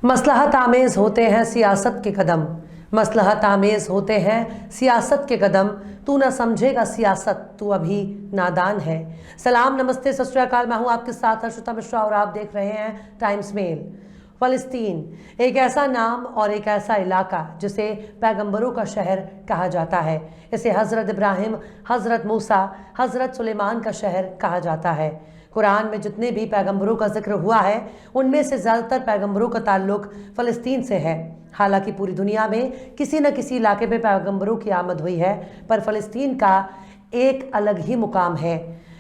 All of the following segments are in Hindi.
मसलहत आमेज़ होते हैं सियासत के कदम, मसलहत आमेज़ होते हैं सियासत के कदम, तू ना समझेगा सियासत, तू अभी नादान है। सलाम, नमस्ते, सत श्री अकाल। मैं हूँ आपके साथ हर्षिता मिश्रा और आप देख रहे हैं टाइम्स मेल। फ़लस्तीन एक ऐसा नाम और एक ऐसा इलाका जिसे पैगंबरों का शहर कहा जाता है। इसे हज़रत इब्राहिम, हज़रत मूसा, हज़रत सुलेमान का शहर कहा जाता है। कुरान में जितने भी पैगंबरों का जिक्र हुआ है उनमें से ज़्यादातर पैगंबरों का ताल्लुक फ़लस्तीन से है। हालांकि पूरी दुनिया में किसी न किसी इलाके में पैगंबरों की आमद हुई है, पर फ़लस्तीन का एक अलग ही मुकाम है।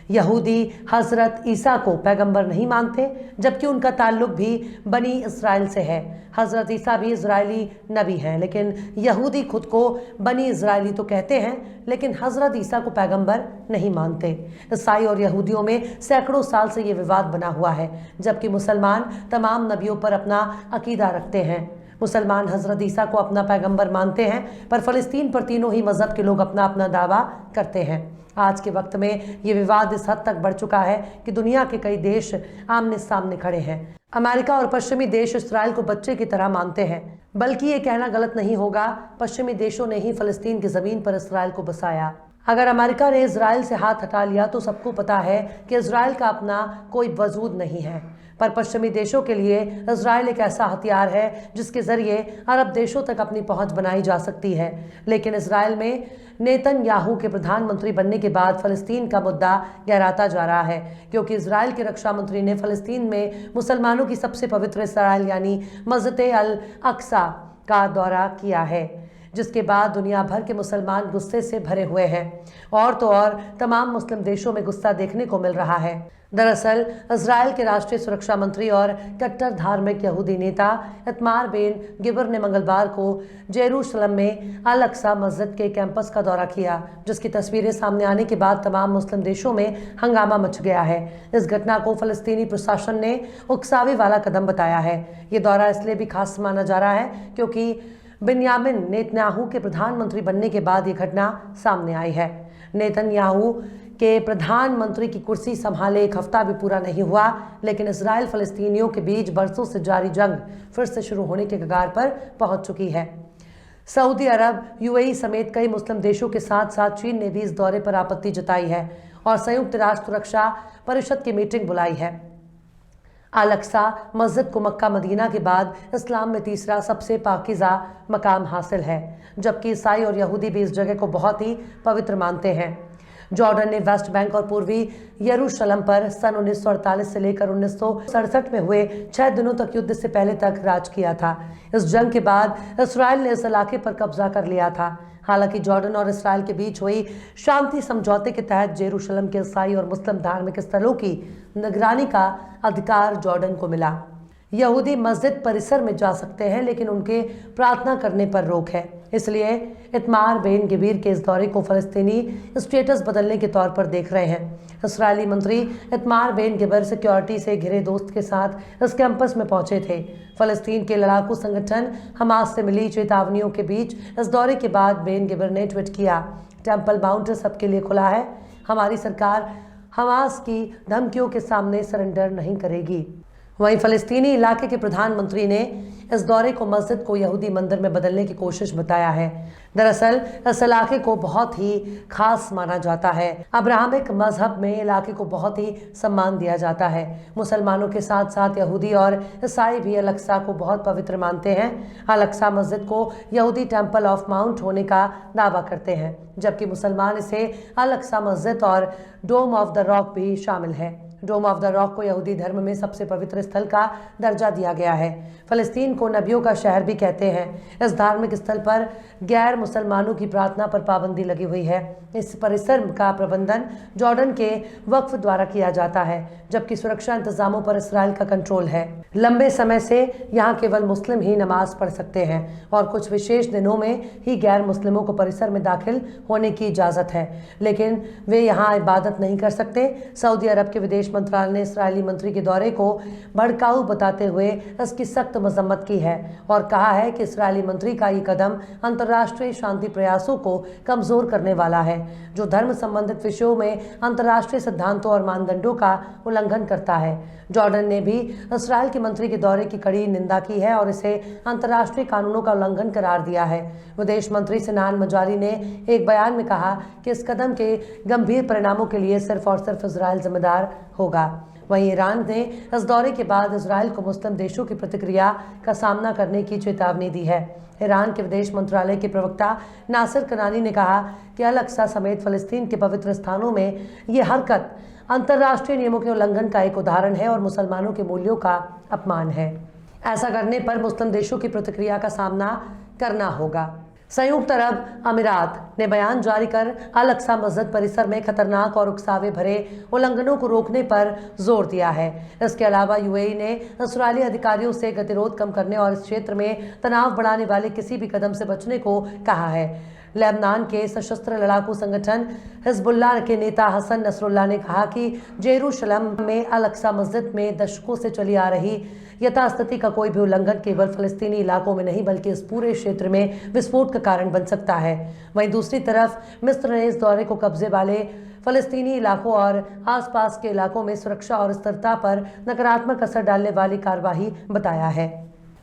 यहूदी हज़रत ईसा को पैगंबर नहीं मानते, जबकि उनका ताल्लुक भी बनी इसराइल से है। हज़रत ईसा भी इजरायली नबी हैं, लेकिन यहूदी खुद को बनी इजरायली तो कहते हैं, लेकिन हज़रत ईसा को पैगंबर नहीं मानते। ईसाई और यहूदियों में सैकड़ों साल से ये विवाद बना हुआ है, जबकि मुसलमान तमाम नबियों पर अपना अकीदा रखते हैं। मुसलमान हज़रत ईसा को अपना पैगंबर मानते हैं, पर फ़लस्तीन पर तीनों ही मज़हब के लोग अपना अपना दावा करते हैं। आज के वक्त में ये विवाद इस हद तक बढ़ चुका है कि दुनिया के कई देश आमने सामने खड़े हैं। अमेरिका और पश्चिमी देश इसराइल को बच्चे की तरह मानते हैं, बल्कि ये कहना गलत नहीं होगा, पश्चिमी देशों ने ही फ़लस्तीन की ज़मीन पर इसराइल को बसाया। अगर अमेरिका ने इसराइल से हाथ हटा लिया तो सबको पता है कि इसराइल का अपना कोई वजूद नहीं है, पर पश्चिमी देशों के लिए इसराइल एक ऐसा हथियार है जिसके ज़रिए अरब देशों तक अपनी पहुंच बनाई जा सकती है। लेकिन इसराइल में नेतन्याहू के प्रधानमंत्री बनने के बाद फ़लस्तीन का मुद्दा गहराता जा रहा है, क्योंकि इसराइल के रक्षा मंत्री ने फ़लस्तीन में मुसलमानों की सबसे पवित्र इसराइल यानी मस्जिद अल अक्सा का दौरा किया है, जिसके बाद दुनिया भर के मुसलमान गुस्से से भरे हुए हैं। और तो और तमाम मुस्लिम देशों में गुस्सा देखने को मिल रहा है। दरअसल इजराइल के राष्ट्रीय सुरक्षा मंत्री और कट्टर धार्मिक यहूदी नेता इतमार बेन गिबर ने मंगलवार को जेरूशलम में अल अक्सा मस्जिद के कैंपस का दौरा किया, जिसकी तस्वीरें सामने आने के बाद तमाम मुस्लिम देशों में हंगामा मच गया है। इस घटना को फ़लस्तीनी प्रशासन ने उकसावे वाला कदम बताया है। ये दौरा इसलिए भी खास माना जा रहा है क्योंकि बिन्यामिन नेतन्याहू के प्रधानमंत्री बनने के बाद ये घटना सामने आई है। नेतन्याहू के प्रधानमंत्री की कुर्सी संभाले एक हफ्ता भी पूरा नहीं हुआ, लेकिन इसराइल फ़लस्तीनियों के बीच बरसों से जारी जंग फिर से शुरू होने के कगार पर पहुंच चुकी है। सऊदी अरब, यूएई समेत कई मुस्लिम देशों के साथ साथ चीन ने भी इस दौरे पर आपत्ति जताई है और संयुक्त राष्ट्र सुरक्षा परिषद की मीटिंग बुलाई है। अल अक्सा मस्जिद को मक्का मदीना के बाद इस्लाम में तीसरा सबसे पाकीज़ा मकाम हासिल है, जबकि ईसाई और यहूदी भी इस जगह को बहुत ही पवित्र मानते हैं। जॉर्डन ने वेस्ट बैंक और पूर्वी यरूशलेम पर सन 1948 से लेकर 1967 में हुए 6 दिनों तक युद्ध से पहले तक राज किया था। इस जंग के बाद इसराइल ने इस इलाके पर कब्जा कर लिया था। हालांकि जॉर्डन और इसराइल के बीच हुई शांति समझौते के तहत जेरूशलेम के ईसाई और मुस्लिम धार्मिक स्थलों की निगरानी का अधिकार जॉर्डन को मिला। यहूदी मस्जिद परिसर में जा सकते हैं, लेकिन उनके प्रार्थना करने पर रोक है। इसलिए इतमार बेन गिबीर के इस दौरे को फ़लस्तीनी स्टेटस बदलने के तौर पर देख रहे हैं। इसराइली मंत्री इतमार बेन गिबर सिक्योरिटी से घिरे दोस्त के साथ इस कैंपस में पहुंचे थे। फ़लस्तीन के लड़ाकू संगठन हमास से मिली चेतावनियों के बीच इस दौरे के बाद बेन गिबर ने ट्वीट किया, टेम्पल माउंट सबके लिए खुला है, हमारी सरकार हमास की धमकियों के सामने सरेंडर नहीं करेगी। वहीं फ़लस्तीनी इलाके के प्रधानमंत्री ने इस दौरे को मस्जिद को यहूदी मंदिर में बदलने की कोशिश बताया है। दरअसल इस इलाके को बहुत ही खास माना जाता है। अब्राहमिक मजहब में इलाके को बहुत ही सम्मान दिया जाता है। मुसलमानों के साथ साथ यहूदी और ईसाई भी अल अक्सा को बहुत पवित्र मानते हैं। अल अक्सा मस्जिद को यहूदी टेम्पल ऑफ माउंट होने का दावा करते हैं, जबकि मुसलमान इसे अल अक्सा मस्जिद और डोम ऑफ द रॉक भी शामिल है। डोम ऑफ द रॉक को यहूदी धर्म में सबसे पवित्र स्थल का दर्जा दिया गया है। फ़लस्तीन को नबियों का शहर भी कहते हैं। इस धार्मिक स्थल पर गैर मुसलमानों की प्रार्थना पर पाबंदी लगी हुई है। इस परिसर का प्रबंधन जॉर्डन के वक्फ द्वारा किया जाता है, जबकि सुरक्षा इंतजामों पर इसराइल का कंट्रोल है। लंबे समय से यहाँ केवल मुस्लिम ही नमाज पढ़ सकते हैं और कुछ विशेष दिनों में ही गैर मुस्लिमों को परिसर में दाखिल होने की इजाज़त है, लेकिन वे यहाँ इबादत नहीं कर सकते। सऊदी अरब के विदेश विदेश मंत्रालय ने इस्राएली मंत्री के दौरे को भड़काऊ बताते हुए इसकी सख्त मजम्मत की है और कहा है कि इस्राएली मंत्री का ये कदम अंतर्राष्ट्रीय शांति प्रयासों को कमजोर करने वाला है, जो धर्म संबंधित विषयों में अंतर्राष्ट्रीय सिद्धांतों और मानदंडों का उल्लंघन करता है। जॉर्डन ने भी इस्राएल के मंत्री के दौरे की कड़ी निंदा की है और इसे अंतर्राष्ट्रीय कानूनों का उल्लंघन करार दिया है। विदेश मंत्री सिनान मजारी ने एक बयान में कहा कि इस कदम के गंभीर परिणामों के लिए सिर्फ और सिर्फ इजरायल जिम्मेदार होगा। वहीं ईरान ने इस दौरे के बाद इजरायल को मुस्लिम देशों की प्रतिक्रिया का सामना करने की चेतावनी दी है। ईरान के विदेश मंत्रालय के प्रवक्ता नासिर कनानी ने कहा कि अल अक्सा समेत फलस्तीन के पवित्र स्थानों में ये हरकत अंतर्राष्ट्रीय नियमों के उल्लंघन का एक उदाहरण है और मुसलमानों के मूल्यों का अपमान है। ऐसा करने पर मुस्लिम देशों की प्रतिक्रिया का सामना करना होगा। संयुक्त अरब अमीरात ने बयान जारी कर अल अक्सा मस्जिद परिसर में खतरनाक और उकसावे भरे उल्लंघनों को रोकने पर जोर दिया है। इसके अलावा यूएई ने इस्राएली अधिकारियों से गतिरोध कम करने और इस क्षेत्र में तनाव बढ़ाने वाले किसी भी कदम से बचने को कहा है। लेबनान के सशस्त्र लड़ाकू संगठन हिजबुल्लाह के नेता हसन नसरुल्लाह ने कहा कि जेरूशलम में अल अक्सा मस्जिद में दशकों से चली आ रही यथास्थिति का कोई भी उल्लंघन केवल फलस्तीनी इलाकों में नहीं बल्कि इस पूरे क्षेत्र में विस्फोट का कारण बन सकता है। वहीं दूसरी तरफ मिस्र ने इस दौरे को कब्जे वाले फलस्तीनी इलाकों और आसपास के इलाकों में सुरक्षा और स्थिरता पर नकारात्मक असर डालने वाली कार्रवाई बताया है।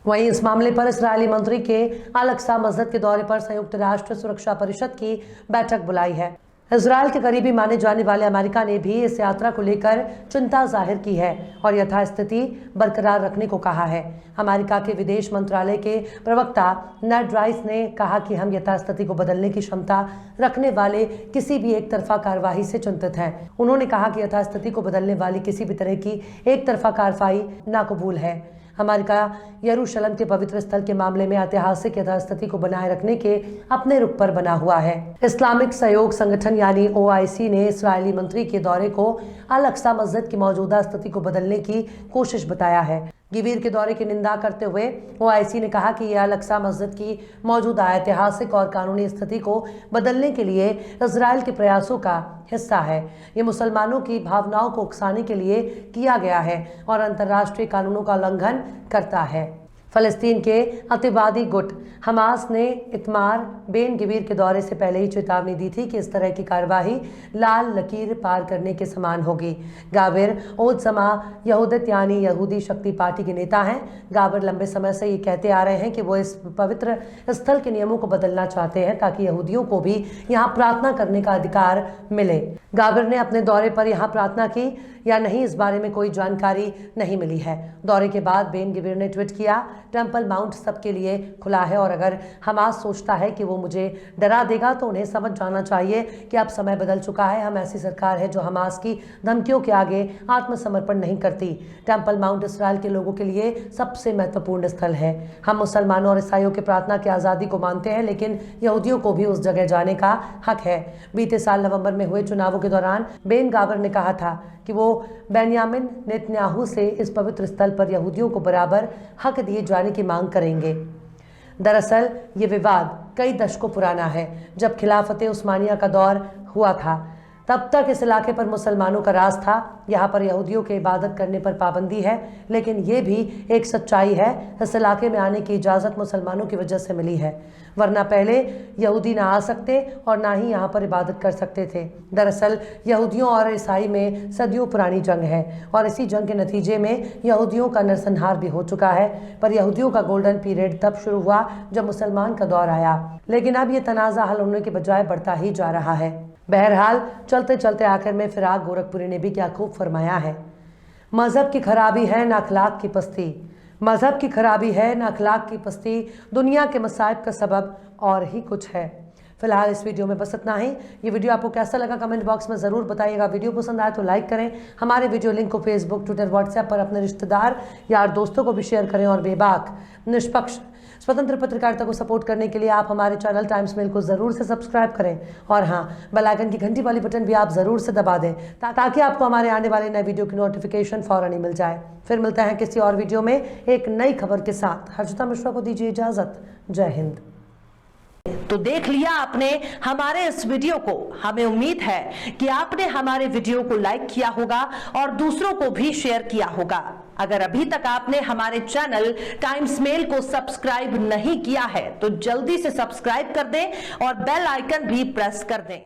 वहीं इस मामले पर इस्राएली मंत्री के अल अक्सा मस्जिद के दौरे पर संयुक्त राष्ट्र सुरक्षा परिषद की बैठक बुलाई है। इजरायल के करीबी माने जाने वाले अमेरिका ने भी इस यात्रा को लेकर चिंता जाहिर की है और यथास्थिति बरकरार रखने को कहा है। अमेरिका के विदेश मंत्रालय के प्रवक्ता नेड प्राइस ने कहा कि हम यथास्थिति को बदलने की क्षमता रखने वाले किसी भी एक तरफा कार्रवाई से चिंतित हैं। उन्होंने कहा कि यथास्थिति को बदलने वाली किसी भी तरह की एक तरफा कार्रवाई नाकबूल है। अमेरिका यरूशलेम के पवित्र स्थल के मामले में ऐतिहासिक यथास्थिति को बनाए रखने के अपने रुख पर बना हुआ है। इस्लामिक सहयोग संगठन यानी OIC ने इस्राएली मंत्री के दौरे को अल अक्सा मस्जिद की मौजूदा स्थिति को बदलने की कोशिश बताया है। गिवीर के दौरे की निंदा करते हुए OIC ने कहा कि यह अल अक्सा मस्जिद की मौजूदा ऐतिहासिक और कानूनी स्थिति को बदलने के लिए इजरायल के प्रयासों का हिस्सा है। ये मुसलमानों की भावनाओं को उकसाने के लिए किया गया है और अंतर्राष्ट्रीय कानूनों का उल्लंघन करता है। फलस्तीन के अतिवादी गुट हमास ने इतमार बेन गिवीर के दौरे से पहले ही चेतावनी दी थी कि इस तरह की कार्रवाई लाल लकीर पार करने के समान होगी। गाबिर ओज़मा यहूदियत यानी यहूदी शक्ति पार्टी के नेता हैं। गाबिर लंबे समय से ये कहते आ रहे हैं कि वो इस पवित्र स्थल के नियमों को बदलना चाहते हैं ताकि यहूदियों को भी यहाँ प्रार्थना करने का अधिकार मिले। गाबिर ने अपने दौरे पर यहाँ प्रार्थना की या नहीं इस बारे में कोई जानकारी नहीं मिली है। दौरे के बाद बेन गिवीर ने ट्वीट किया, टेम्पल माउंट सबके लिए खुला है और अगर हमास सोचता है कि वो मुझे डरा देगा तो उन्हें समझ जाना चाहिए कि अब समय बदल चुका है। हम ऐसी सरकार है जो हमास की धमकियों के आगे आत्मसमर्पण नहीं करती। टेम्पल माउंट इस्राएल के लोगों के लिए सबसे महत्वपूर्ण स्थल है। हम मुसलमानों और ईसाइयों के प्रार्थना की आज़ादी को मानते हैं, लेकिन यहूदियों को भी उस जगह जाने का हक है। बीते साल नवंबर में हुए चुनावों के दौरान बेन गाबर ने कहा था कि वो बेन्यामिन नेतन्याहू से इस पवित्र स्थल पर यहूदियों को बराबर हक दिए जाने की मांग करेंगे। दरअसल ये विवाद कई दशकों पुराना है। जब खिलाफत उस्मानिया का दौर हुआ था तब तक इस इलाके पर मुसलमानों का राज था। यहाँ पर यहूदियों के इबादत करने पर पाबंदी है, लेकिन ये भी एक सच्चाई है, इस इलाके में आने की इजाज़त मुसलमानों की वजह से मिली है, वरना पहले यहूदी ना आ सकते और ना ही यहाँ पर इबादत कर सकते थे। दरअसल यहूदियों और ईसाई में सदियों पुरानी जंग है और इसी जंग के नतीजे में यहूदियों का नरसंहार भी हो चुका है। पर यहूदियों का गोल्डन पीरियड तब शुरू हुआ जब मुसलमान का दौर आया, लेकिन अब ये तनाज़ा हल होने के बजाय बढ़ता ही जा रहा है। बहरहाल चलते चलते आखिर में फिराक गोरखपुरी ने भी क्या खूब फरमाया है, मजहब की खराबी है ना अखलाक की पस्ती, मजहब की खराबी है ना अखलाक की पस्ती, दुनिया के मसाइब का सबब और ही कुछ है। फिलहाल इस वीडियो में बस इतना ही। ये वीडियो आपको कैसा लगा कमेंट बॉक्स में ज़रूर बताइएगा। वीडियो पसंद आए तो लाइक करें। हमारे वीडियो लिंक को फेसबुक, ट्विटर, व्हाट्सएप पर अपने रिश्तेदार यार दोस्तों को भी शेयर करें और बेबाक, निष्पक्ष, स्वतंत्र पत्रकारिता को सपोर्ट करने के लिए आप हमारे चैनल टाइम्स मेल को ज़रूर से सब्सक्राइब करें और हाँ, बेल आइकन की घंटी वाली बटन भी आप ज़रूर से दबा दें ताकि आपको हमारे आने वाले नए वीडियो की नोटिफिकेशन फ़ौरन ही मिल जाए। फिर मिलते हैं किसी और वीडियो में एक नई खबर के साथ। हर्षिता मिश्रा को दीजिए इजाज़त। जय हिंद। तो देख लिया आपने हमारे इस वीडियो को। हमें उम्मीद है कि आपने हमारे वीडियो को लाइक किया होगा और दूसरों को भी शेयर किया होगा। अगर अभी तक आपने हमारे चैनल टाइम्स मेल को सब्सक्राइब नहीं किया है तो जल्दी से सब्सक्राइब कर दें और बेल आइकन भी प्रेस कर दें।